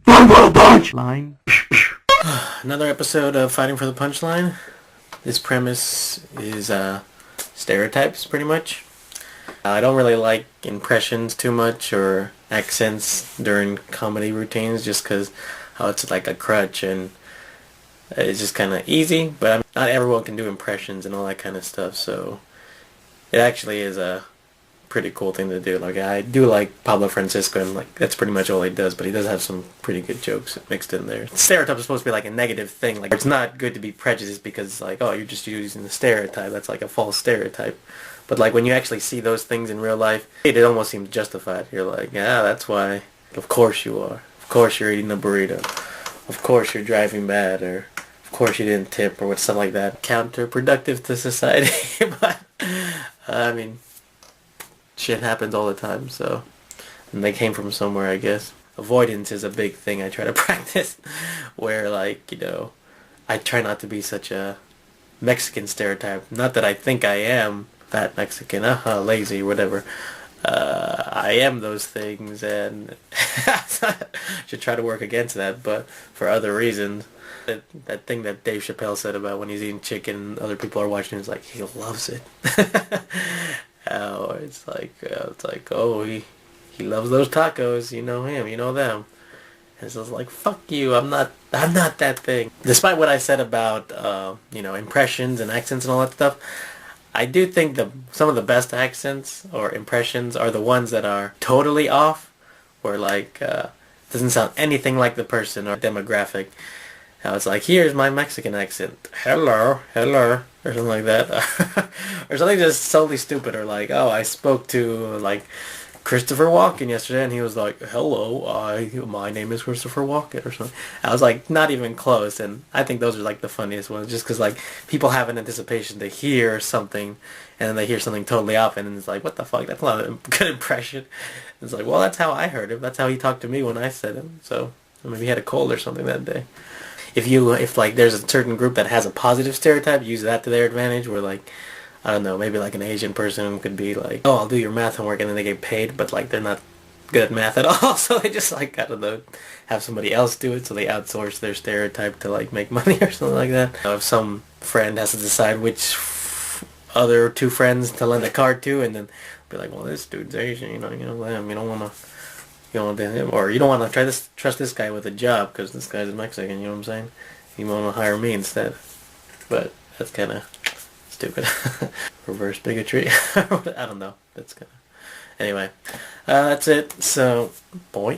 Punchline. Another episode of Fighting for the Punchline. This premise is stereotypes, pretty much. I don't really like impressions too much or accents during comedy routines just because how it's like a crutch and it's just kind of easy, but not everyone can do impressions and all that kind of stuff, so it actually is a pretty cool thing to do. Like, I do like Pablo Francisco, and like that's pretty much all he does, but he does have some pretty good jokes mixed in there. Stereotype is supposed to be like a negative thing. Like, it's not good to be prejudiced because it's like, oh, you're just using the stereotype. That's like a false stereotype. But like when you actually see those things in real life, it almost seems justified. You're like, yeah, that's why. Of course you are. Of course you're eating a burrito. Of course you're driving bad, or of course you didn't tip, or something like that. Counterproductive to society, but I mean, shit happens all the time, so, and they came from somewhere, I guess. Avoidance is a big thing I try to practice, where, like, you know, I try not to be such a Mexican stereotype. Not that I think I am fat Mexican, lazy, whatever. I am those things, and should try to work against that, but for other reasons. That thing that Dave Chappelle said about when he's eating chicken and other people are watching, is like, he loves it. Oh, it's like, oh, he loves those tacos. You know him, you know them. And so it's like, fuck you, I'm not that thing. Despite what I said about, you know, impressions and accents and all that stuff, I do think some of the best accents or impressions are the ones that are totally off, or like, doesn't sound anything like the person or demographic. How it's like, here's my Mexican accent. Hello. Or something like that. Or something just totally stupid. Or like, oh, I spoke to, like, Christopher Walken yesterday, and he was like, hello, my name is Christopher Walken, or something. I was like, not even close, and I think those are, like, the funniest ones, just because, like, people have an anticipation to hear something, and then they hear something totally off, and it's like, what the fuck, that's not a good impression. It's like, well, that's how I heard him. That's how he talked to me when I said him, so maybe he had a cold or something that day. If like there's a certain group that has a positive stereotype, use that to their advantage, where like, I don't know, maybe like an Asian person could be like, oh, I'll do your math homework, and then they get paid, but like they're not good at math at all, so they just like, I don't know, have somebody else do it, so they outsource their stereotype to like make money or something like that. If some friend has to decide which other two friends to lend a card to, and then be like, well, this dude's Asian, you don't want to. You don't want him, or you don't want to trust this guy with a job because this guy's a Mexican. You know what I'm saying? You want to hire me instead. But that's kind of stupid. Reverse bigotry. I don't know. That's kind of. Anyway, that's it. So, boy.